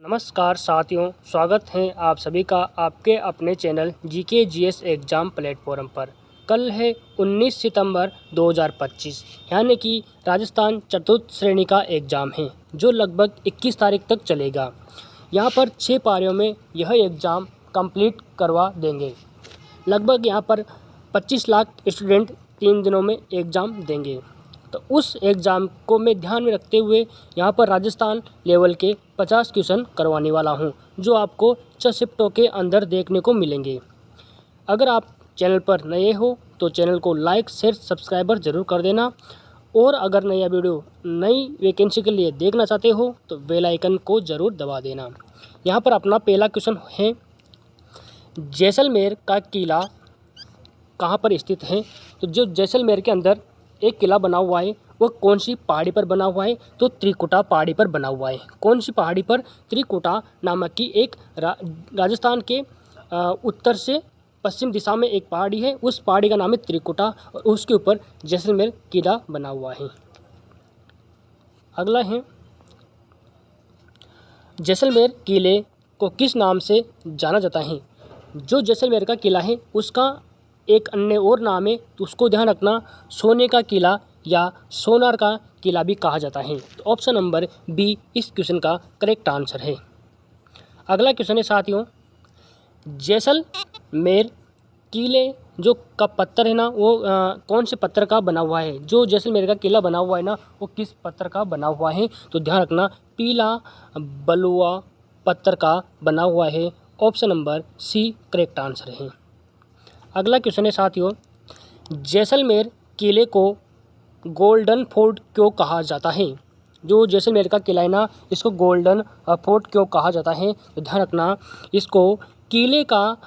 नमस्कार साथियों, स्वागत है आप सभी का आपके अपने channel GK GS exam platform पर। कल है 19 सितंबर 2025, यानी कि राजस्थान चतुर्थ श्रेणी का एग्ज़ाम है जो लगभग 21 तारीख तक चलेगा। यहाँ पर 6 पारियों में यह एग्ज़ाम कंप्लीट करवा देंगे। लगभग यहाँ पर 25 लाख स्टूडेंट 3 दिनों में एग्ज़ाम देंगे। तो उस एग्ज़ाम को मैं ध्यान में रखते हुए यहाँ पर राजस्थान लेवल के 50 क्वेश्चन करवाने वाला हूँ, जो आपको 6 शिफ्टों के अंदर देखने को मिलेंगे। अगर आप चैनल पर नए हो तो चैनल को लाइक शेयर सब्सक्राइबर ज़रूर कर देना, और अगर नया वीडियो नई वैकेंसी के लिए देखना चाहते हो तो बेल आइकन को ज़रूर दबा देना। यहाँ पर अपना पहला क्वेश्चन है, जैसलमेर का किला कहाँ पर स्थित है। तो जो जैसलमेर के अंदर एक किला बना हुआ है वह कौन सी पहाड़ी पर बना हुआ है, तो त्रिकुटा पहाड़ी पर बना हुआ है। कौन सी पहाड़ी पर? त्रिकुटा नामक की एक राजस्थान के उत्तर से पश्चिम दिशा में एक पहाड़ी है, उस पहाड़ी का नाम है त्रिकुटा, और उसके ऊपर जैसलमेर किला बना हुआ है। अगला है, जैसलमेर किले को किस नाम से जाना जाता है। जो जैसलमेर का किला है उसका एक अन्य और नाम है, तो उसको ध्यान रखना, सोने का किला या सोनार का किला भी कहा जाता है। तो ऑप्शन नंबर बी इस क्वेश्चन का करेक्ट आंसर है। अगला क्वेश्चन है साथियों, जैसलमेर किले जो का पत्थर है ना वो कौन से पत्थर का बना हुआ है। जो जैसलमेर का किला बना हुआ है ना वो किस पत्थर का बना हुआ है, तो ध्यान रखना, पीला बलुआ पत्थर का बना हुआ है। Option number C correct answer है। अगला क्वेश्चन है साथियों, जैसलमेर किले को गोल्डन फोर्ट क्यों कहा जाता है। जो जैसलमेर का किला है ना इसको गोल्डन फोर्ट क्यों कहा जाता है, तो ध्यान रखना, इसको किले का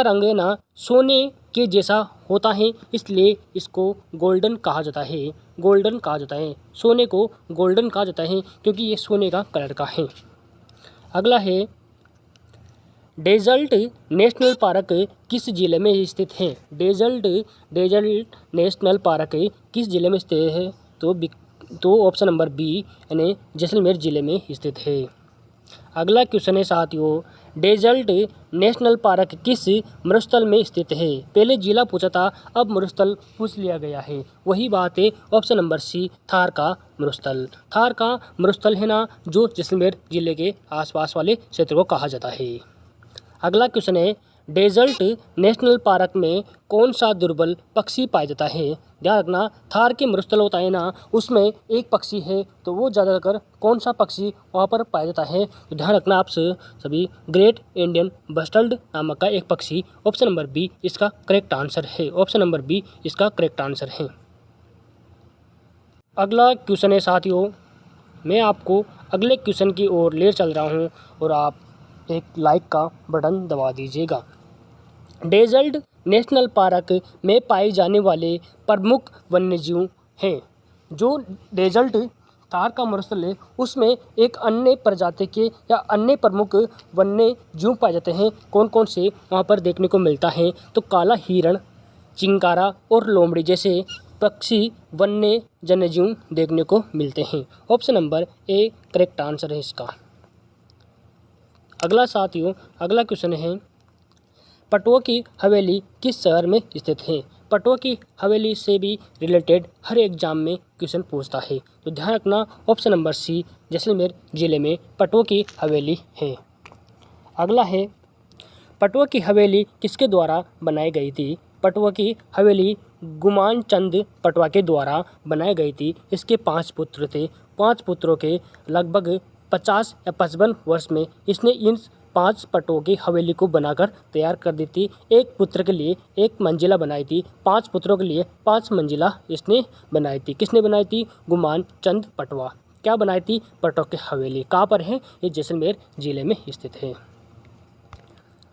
रंग है ना सोने के जैसा होता है, इसलिए इसको गोल्डन कहा जाता है। गोल्डन कहा जाता है, सोने को गोल्डन कहा जाता है क्योंकि ये सोने का कलर का है। अगला है, डेजर्ट नेशनल पार्क किस जिले में स्थित है। डेजर्ट नेशनल पार्क किस जिले में स्थित है, तो ऑप्शन नंबर बी यानी जैसलमेर जिले में स्थित है। अगला क्वेश्चन है साथियों, डेजर्ट नेशनल पार्क किस मरुस्थल में स्थित है। पहले जिला पूछा था, अब मरुस्थल पूछ लिया गया है। वही बात है, ऑप्शन नंबर सी थार का मरुस्थल। थार का मरुस्थल है ना जो जैसलमेर जिले के आसपास वाले क्षेत्र को कहा जाता है। अगला क्वेश्चन है, डेजर्ट नेशनल पार्क में कौन सा दुर्बल पक्षी पाया जाता है। ध्यान रखना, थार के मरुस्थल होता है ना उसमें एक पक्षी है, तो वो ज़्यादातर कौन सा पक्षी वहाँ पर पाया जाता है, तो ध्यान रखना आप सभी, ग्रेट इंडियन बस्टर्ड नामक का एक पक्षी। ऑप्शन नंबर बी इसका करेक्ट आंसर है। ऑप्शन नंबर बी इसका करेक्ट आंसर है। अगला क्वेश्चन है साथियों, मैं आपको अगले क्वेश्चन की ओर ले चल रहा हूँ और आप एक लाइक का बटन दबा दीजिएगा। डेजर्ट नेशनल पार्क में पाए जाने वाले प्रमुख वन्यजीव हैं। जो डेजर्ट थार का मरुस्थल है उसमें एक अन्य प्रजाति के या अन्य प्रमुख वन्य जीव पाए जाते हैं। कौन कौन से वहाँ पर देखने को मिलता है, तो काला हिरण, चिंकारा और लोमड़ी जैसे पक्षी वन्य जन्यजीव देखने को मिलते हैं। Option number A correct answer है इसका। अगला साथियों, अगला क्वेश्चन है, पटवा की हवेली किस शहर में स्थित है। पटवा की हवेली से भी रिलेटेड हर एग्जाम में क्वेश्चन पूछता है, तो ध्यान रखना, ऑप्शन नंबर सी जैसलमेर जिले में पटवा की हवेली है। अगला है, पटवा की हवेली किसके द्वारा बनाई गई थी। पटवा की हवेली गुमान चंद पटवा के द्वारा बनाई गई थी। इसके 5 पुत्र थे। 5 पुत्रों के लगभग 50 या 55 वर्ष में इसने इन 5 पटों की हवेली को बनाकर तैयार कर दी थी। एक पुत्र के लिए 1 मंजिला बनाई थी, 5 पुत्रों के लिए 5 मंजिला इसने बनाई थी। किसने बनाई थी? गुमान चंद पटवा। क्या बनाई थी? पटों की हवेली। कहाँ पर है? ये जैसलमेर जिले में स्थित है।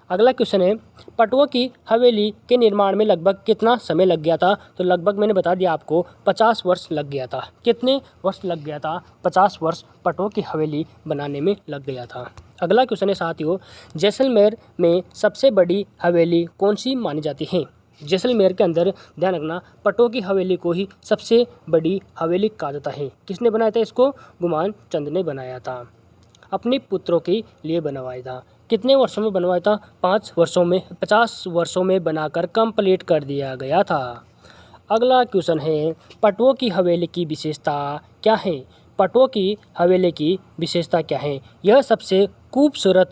अगला क्वेश्चन है, पटवा की हवेली के निर्माण में लगभग कितना समय लग गया था। तो लगभग मैंने बता दिया आपको 50 वर्ष लग गया था। कितने वर्ष लग गया था? 50 वर्ष पटवा की हवेली बनाने में लग गया था। अगला क्वेश्चन है साथियों, जैसलमेर में सबसे बड़ी हवेली कौन सी मानी जाती है। जैसलमेर के अंदर ध्यान रखना, पटवा की हवेली को ही सबसे बड़ी हवेली कहा जाता है। किसने बनाया था इसको? गुमान चंद ने बनाया था। अपने पुत्रों के लिए बनवाया था। कितने वर्षों में बनवाया था? 5 वर्षों में, 50 वर्षों में बनाकर कंप्लीट कर दिया गया था। अगला क्वेश्चन है, पटवों की हवेली की विशेषता क्या है? पटवों की हवेली की विशेषता क्या है? यह सबसे खूबसूरत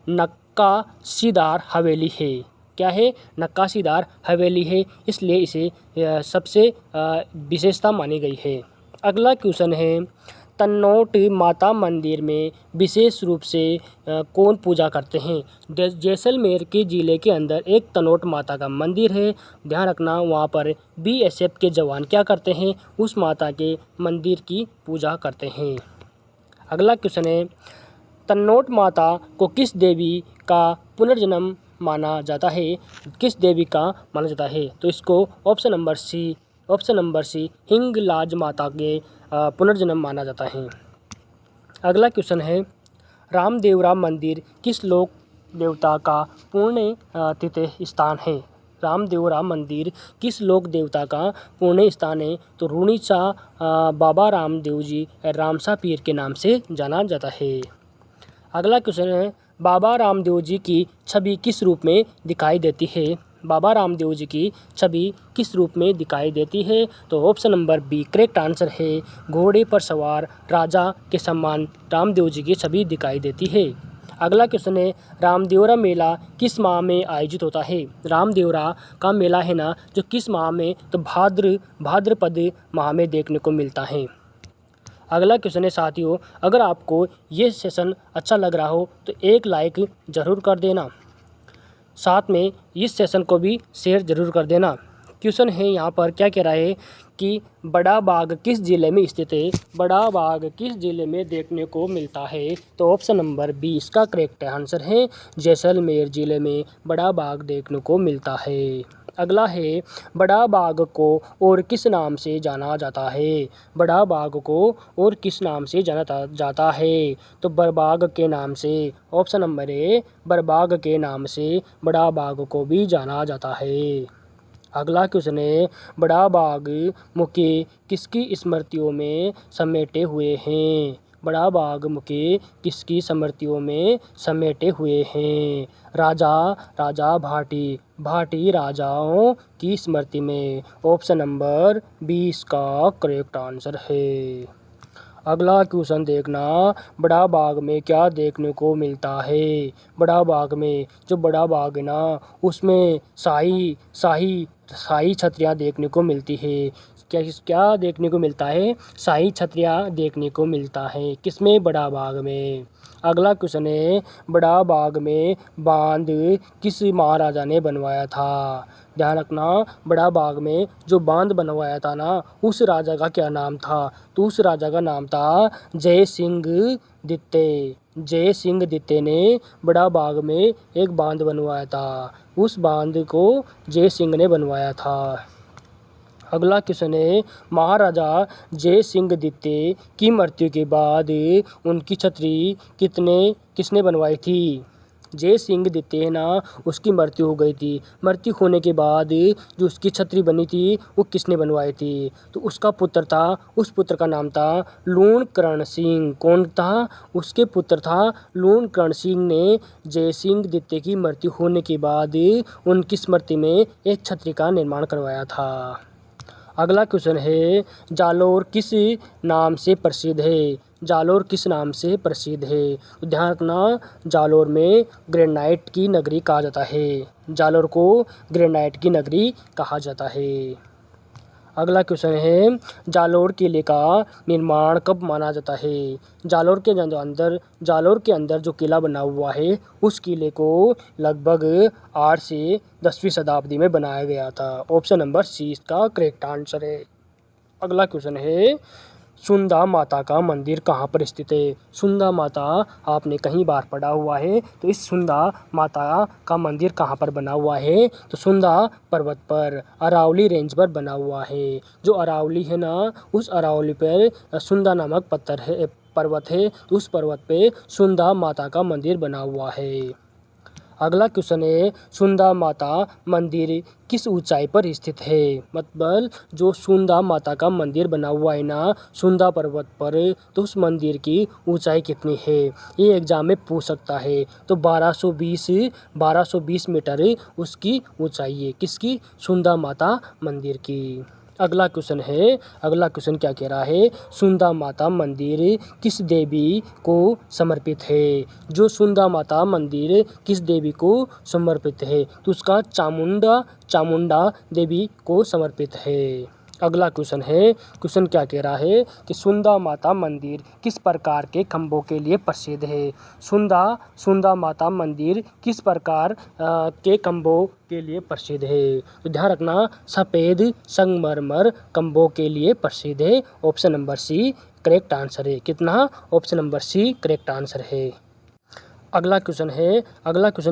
नक्काशीदार हवेली है। क्या है? नक्काशीदार हवेली है, इसलिए इसे सबसे विशेषता मानी गई है। अगला क्वेश्चन है, तन्नोट माता मंदिर में विशेष रूप से कौन पूजा करते हैं? जैसलमेर के ज़िले के अंदर एक तन्नोट माता का मंदिर है। ध्यान रखना, वहाँ पर बीएसएफ के जवान क्या करते हैं? उस माता के मंदिर की पूजा करते हैं। अगला क्वेश्चन है, तन्नोट माता को किस देवी का पुनर्जन्म माना जाता है? किस देवी का माना जाता है? तो इसको ऑप्शन नंबर सी हिंगलाज माता के पुनर्जन्म माना जाता है। अगला क्वेश्चन है, रामदेवरा मंदिर किस लोक देवता का पुण्य तीर्थ स्थान है? रामदेवरा मंदिर किस लोक देवता का पुण्य स्थान है? तो रूणीचा बाबा रामदेव जी रामसा पीर के नाम से जाना जाता है। अगला क्वेश्चन है, बाबा रामदेव जी की छवि किस रूप में दिखाई देती है? बाबा रामदेव जी की छवि किस रूप में दिखाई देती है? तो option number B correct answer है। घोड़े पर सवार राजा के समान रामदेव जी की छवि दिखाई देती है। अगला क्वेश्चन है, रामदेवरा मेला किस माह में आयोजित होता है? रामदेवरा का मेला है ना, जो किस माह में? तो भाद्रपद माह में देखने को मिलता है। अगला क्वेश्चन है साथियों, अगर आपको ये सेशन अच्छा लग रहा हो तो एक लाइक ज़रूर कर देना, साथ में इस सेशन को भी शेयर ज़रूर कर देना। क्वेश्चन है यहाँ पर क्या कह रहा है कि बड़ा बाग किस ज़िले में स्थित है? बड़ा बाग किस ज़िले में देखने को मिलता है? तो ऑप्शन नंबर बी इसका करेक्ट आंसर है। जैसलमेर ज़िले में बड़ा बाग देखने को मिलता है। अगला है, बड़ा बाग को और किस नाम से जाना जाता है? बड़ा बाग को और किस नाम से जाना जाता है? तो बरबाग के नाम से। ऑप्शन नंबर ए बरबाग के नाम से बड़ा बाग को भी जाना जाता है। अगला क्वेश्चन है, बड़ा बाग मुके किसकी स्मृतियों में समेटे हुए हैं? बड़ा बाग मुके किसकी स्मृतियों में समेटे हुए हैं? राजा भाटी राजाओं की स्मृति में। ऑप्शन नंबर 20 का करेक्ट आंसर है। अगला क्वेश्चन देखना, बड़ा बाग में क्या देखने को मिलता है? बड़ा बाग में, जो बड़ा बाग है ना, उसमें शाही छतरियाँ देखने को मिलती है। क्या देखने को मिलता है? शाही छतरियाँ देखने को मिलता है। किसमें? बड़ा बाग में। अगला क्वेश्चन है, बड़ा बाग में बांध किस महाराजा ने बनवाया था? ध्यान रखना, बड़ा बाग में जो बांध बनवाया था ना, उस राजा का क्या नाम था? तो उस राजा का नाम था जय सिंह द्वितीय ने बड़ा बाग में एक बांध बनवाया था। उस बांध को जय सिंह ने बनवाया था। अगला क्वेश्चन है, महाराजा जय सिंह द्वितीय की मृत्यु के बाद उनकी छतरी किसने बनवाई थी? जय सिंह द्वितीय है ना, उसकी मृत्यु हो गई थी। मृत्यु होने के बाद जो उसकी छतरी बनी थी वो किसने बनवाई थी? तो उसका पुत्र था, उस पुत्र का नाम था लूणकरण सिंह। कौन था? उसके पुत्र था लूणकरण सिंह ने जय सिंह द्वितीय की मृत्यु होने के बाद उनकी स्मृति में एक छतरी का निर्माण करवाया था। अगला क्वेश्चन है, जालोर किस नाम से प्रसिद्ध है? जालोर किस नाम से प्रसिद्ध है? तो ध्यान रखना, जालोर में ग्रेनाइट की नगरी कहा जाता है। जालोर को ग्रेनाइट की नगरी कहा जाता है। अगला क्वेश्चन है, जालोर किले का निर्माण कब माना जाता है? जालोर के अंदर जो किला बना हुआ है, उस किले को लगभग 8 से 10वीं शताब्दी में बनाया गया था। ऑप्शन नंबर सी इसका करेक्ट आंसर है। अगला क्वेश्चन है, सुंदा माता का मंदिर कहाँ पर स्थित है? सुंदा माता आपने कहीं बार पढ़ा हुआ है, तो इस सुंदा माता का मंदिर कहाँ पर बना हुआ है? तो सुंदा पर्वत पर, अरावली रेंज पर बना हुआ है। जो अरावली है ना, उस अरावली पर सुंदा नामक पर्वत है, तो उस पर्वत पे सुंदा माता का मंदिर बना हुआ है। अगला क्वेश्चन है सुंदा माता मंदिर किस ऊंचाई पर स्थित है। मतलब जो सुंदा माता का मंदिर बना हुआ है ना सुंदा पर्वत पर, तो उस मंदिर की ऊंचाई कितनी है ये एग्जाम में पूछ सकता है। तो 1220 मीटर उसकी ऊंचाई है, किसकी, सुंदा माता मंदिर की। अगला क्वेश्चन क्या कह रहा है, सुंदा माता मंदिर किस देवी को समर्पित है। जो सुंदा माता मंदिर किस देवी को समर्पित है, तो उसका चामुंडा देवी को समर्पित है। अगला क्वेश्चन क्या कह रहा है कि सुंदा माता मंदिर किस प्रकार के खंभों के लिए प्रसिद्ध है। सुंदा माता मंदिर किस प्रकार के खंभों के लिए प्रसिद्ध है। तो ध्यान रखना, सफ़ेद संगमरमर खंभों के लिए प्रसिद्ध है। Option number C correct answer है। कितना, option number C correct answer है। अगला क्वेश्चन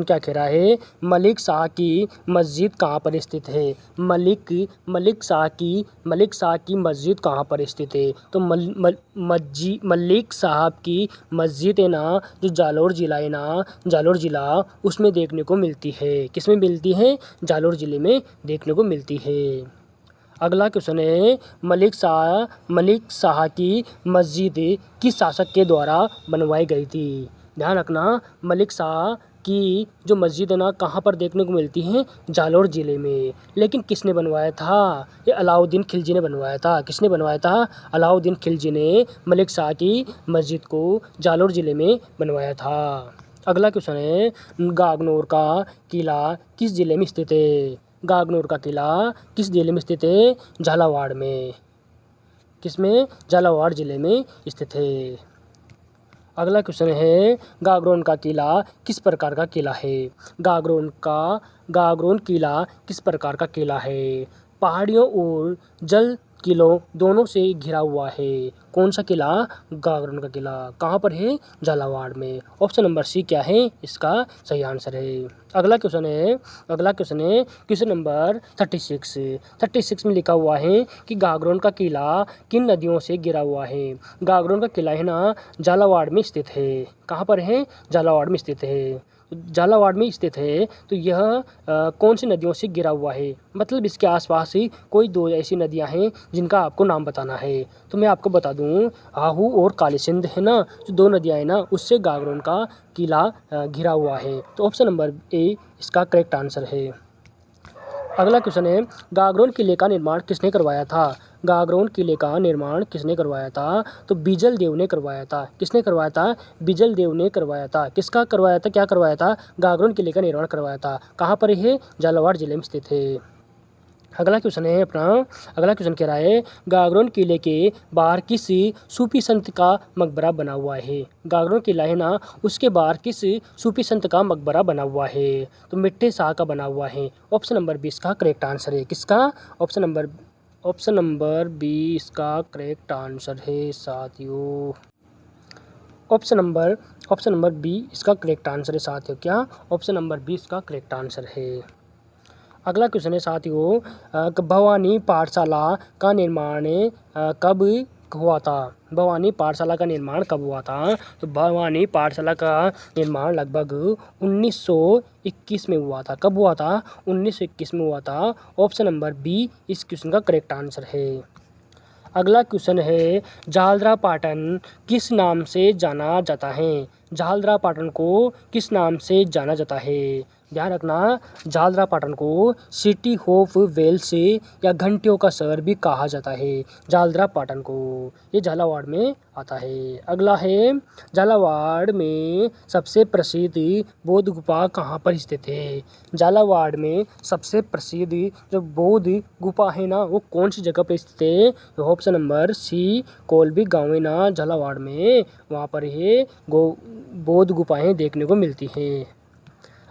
क्या कह रहा है, मलिक शाह की मस्जिद कहाँ पर स्थित है। मलिक शाह की मस्जिद कहाँ पर स्थित है। तो मलिक साहब की मस्जिद है ना, जो जालोर ज़िला उसमें देखने को मिलती है। किस में मिलती है, जालोर ज़िले में देखने को मिलती है। अगला क्वेश्चन है मलिक शाह की मस्जिद किस शासक के द्वारा बनवाई गई थी। ध्यान रखना, मलिक शाह की जो मस्जिद है ना कहाँ पर देखने को मिलती है, जालोर ज़िले में। लेकिन किसने बनवाया था, ये अलाउद्दीन खिलजी ने बनवाया था। किसने बनवाया था, अलाउद्दीन खिलजी ने मलिक शाह की मस्जिद को जालोर ज़िले में बनवाया था। अगला क्वेश्चन है गागनौर का किला किस ज़िले में स्थित है। गागनौर का किला किस ज़िले में स्थित है, झालावाड़ में। किसमें, झालावाड़ ज़िले में स्थित है। अगला क्वेश्चन है गागरोन का किला किस प्रकार का किला है। गागरोन किला किस प्रकार का किला है। पहाड़ियों और जल किलों दोनों से घिरा हुआ है। कौन सा किला, गागरोन का किला। कहाँ पर है, झालावाड़ में। ऑप्शन नंबर सी क्या है, इसका सही आंसर है। अगला क्वेश्चन है क्वेश्चन नंबर 36 में लिखा हुआ है कि गागरोन का किला किन नदियों से घिरा हुआ है। गागरोन का किला है ना झालावाड़ में स्थित है। कहाँ पर है, झालावाड़ में स्थित है। झालावाड़ में स्थित है तो यह कौन सी नदियों से घिरा हुआ है। मतलब इसके आसपास ही कोई दो ऐसी नदियां हैं जिनका आपको नाम बताना है। तो मैं आपको बता दूं, आहू और काली सिंध है ना, जो दो नदियां हैं ना, उससे गागरोन का किला घिरा हुआ है। तो ऑप्शन नंबर ए इसका करेक्ट आंसर है। अगला क्वेश्चन है गागरोन किले का निर्माण किसने करवाया था। गागरोन किले का निर्माण किसने करवाया था। तो बिजल देव ने करवाया था। किसने करवाया था, बिजल देव ने करवाया था। किसका करवाया था, क्या करवाया था, गागरोन किले का निर्माण करवाया था। कहाँ पर है, झालावाड़ जिले में स्थित है। अगला क्वेश्चन कह रहा है गागरोन किले के बाहर किस सूफी संत का मकबरा बना हुआ है। गागरोन किला है ना, उसके बाहर किस सूफी संत का मकबरा बना हुआ है। तो मिट्टे शाह का बना हुआ है। ऑप्शन नंबर 20 का करेक्ट आंसर है। किसका, ऑप्शन नंबर 20 का करेक्ट आंसर है साथियों। ऑप्शन नंबर बी इसका करेक्ट आंसर है साथियों। क्या, ऑप्शन नंबर 20 का करेक्ट आंसर है। अगला क्वेश्चन है साथियों भवानी पाठशाला का निर्माण कब हुआ था। भवानी पाठशाला का निर्माण कब हुआ था। तो भवानी पाठशाला का निर्माण लगभग 1921 में हुआ था। कब हुआ था, 1921 में हुआ था। ऑप्शन नंबर बी इस क्वेश्चन का करेक्ट आंसर है। अगला क्वेश्चन है झालरा पाटन किस नाम से जाना जाता है। झालरा पाटन को किस नाम से जाना जाता है। ध्यान रखना, झालरा पाटन को सिटी ऑफ वेल्स या घंटियों का शहर भी कहा जाता है। झालरा पाटन को, ये झालावाड़ में आता है। अगला है झालावाड़ में सबसे प्रसिद्ध बौद्ध गुफा कहाँ पर स्थित है। झालावाड़ में सबसे प्रसिद्ध जो बौद्ध गुफा है ना, वो कौन सी जगह पर स्थित है। तो ऑप्शन नंबर सी कोलबी गाँव है ना झालावाड़ में, वहाँ पर ये बौद्ध गुफाएं देखने को मिलती हैं।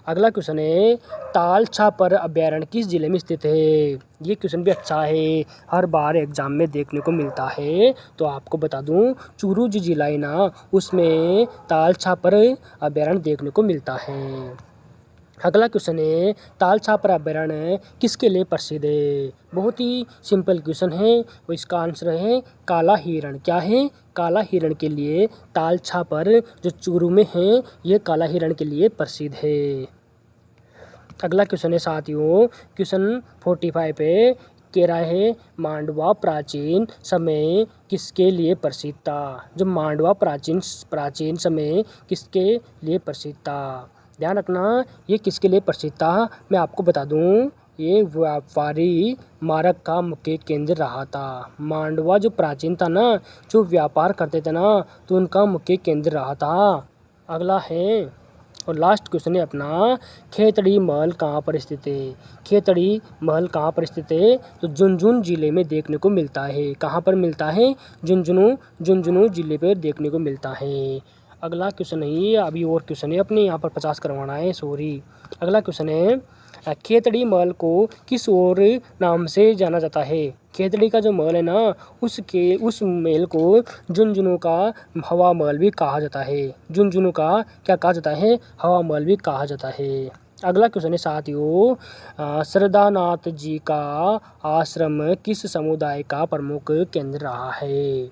अगला क्वेश्चन है ताल छापर अभ्यारण्य किस जिले में स्थित है। ये क्वेश्चन भी अच्छा है, हर बार एग्जाम में देखने को मिलता है। तो आपको बता दूं, चूरू जो जिला है ना, उसमें ताल छापर अभ्यारण्य देखने को मिलता है। अगला क्वेश्चन है ताल छापर अभ्यारण्य किसके लिए प्रसिद्ध है। बहुत ही सिंपल क्वेश्चन है, और इसका आंसर है काला हिरण। क्या है, काला हिरण के लिए ताल छापर जो चूरू में है, ये काला हिरण के लिए प्रसिद्ध है। अगला क्वेश्चन है साथियों, क्वेश्चन 45 पे कह रहा है मांडवा प्राचीन समय किसके लिए प्रसिद्ध था। जो मांडवा प्राचीन समय किसके लिए प्रसिद्ध था, ध्यान रखना ये किसके लिए प्रसिद्ध था। मैं आपको बता दूं, ये व्यापारी मार्ग का मुख्य केंद्र रहा था। मांडवा जो प्राचीन था ना, जो व्यापार करते थे ना, तो उनका मुख्य केंद्र रहा था। अगला है और लास्ट क्वेश्चन है अपना, खेतड़ी महल कहाँ पर स्थित है। खेतड़ी महल कहाँ पर स्थित है, तो झुंझुनू जिले में देखने को मिलता है। कहाँ पर मिलता है, झुंझुनू जिले पर देखने को मिलता है। अगला क्वेश्चन है, अभी और क्वेश्चन है अपने यहाँ पर 50 करवाना है, सॉरी। अगला क्वेश्चन है, खेतड़ी महल को किस और नाम से जाना जाता है। खेतड़ी का जो महल है ना, उस महल को झुंझुनू का हवा महल भी कहा जाता है। झुंझुनू का क्या कहा जाता है, हवा महल भी कहा जाता है। अगला क्वेश्चन है साथियों, श्रद्धानाथ जी का आश्रम किस समुदाय का प्रमुख केंद्र रहा है।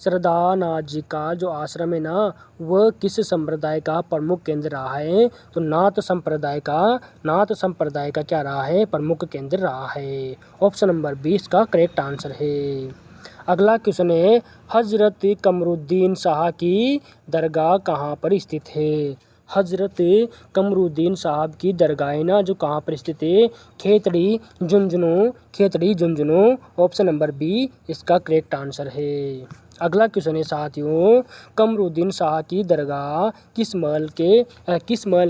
श्रद्धानाथ जी का जो आश्रम है ना, वह किस संप्रदाय का प्रमुख केंद्र रहा है, तो नाथ संप्रदाय का क्या रहा है, प्रमुख केंद्र रहा है। ऑप्शन नंबर 20 का करेक्ट आंसर है। अगला क्वेश्चन है, हजरत कमरुद्दीन शाह की दरगाह कहाँ पर स्थित है। हजरत कमरुद्दीन साहब की दरगाह ना जो कहाँ पर स्थित है, Khetri Jhunjhunu. Option number B इसका करेक्ट आंसर है। अगला क्वेश्चन है साथियों, कमरुद्दीन शाह की दरगाह किस महल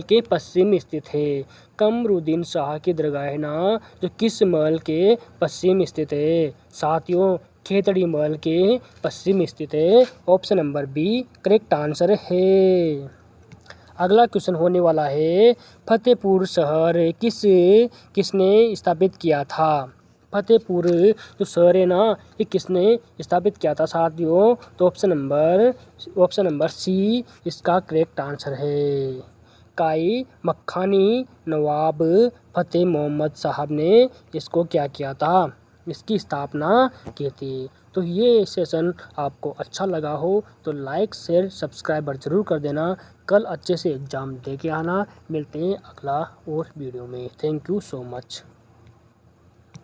के पश्चिम में स्थित है। कमरुद्दीन शाह की दरगाह है ना, जो किस महल के पश्चिम में स्थित है, साथियों खेतड़ी महल के पश्चिम में स्थित है। Option number B correct answer है। अगला क्वेश्चन होने वाला है, फतेहपुर शहर किसने स्थापित किया था। फतेहपुर जो शहर है ना, ये किसने स्थापित किया था साथियों, तो ऑप्शन नंबर सी इसका करेक्ट आंसर है। काई मक्खानी नवाब फतेह मोहम्मद साहब ने इसको क्या किया था, इसकी स्थापना की थी। तो ये सेशन आपको अच्छा लगा हो तो लाइक शेयर सब्सक्राइबर ज़रूर कर देना। कल अच्छे से एग्ज़ाम दे के आना। मिलते हैं अगला और वीडियो में। Thank you so much.